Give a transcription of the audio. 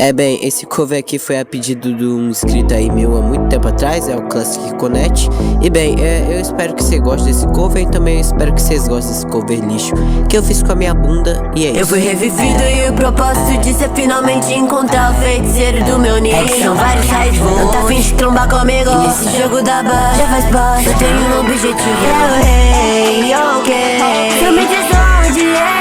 É bem, esse cover aqui foi a pedido de um inscrito aí meu há muito tempo atrás, é o Classic Connect. E bem, eu espero que você goste desse cover e também espero que vocês gostem desse cover lixo que eu fiz com a minha bunda e é isso. Eu fui revivido e o propósito disso é finalmente encontrar o feiticeiro do meu ninho. São vários sites, não tá afim de trombar comigo. E nesse jogo da barra já faz parte, eu tenho um objetivo. É o rei, ok. Se eu me diz onde é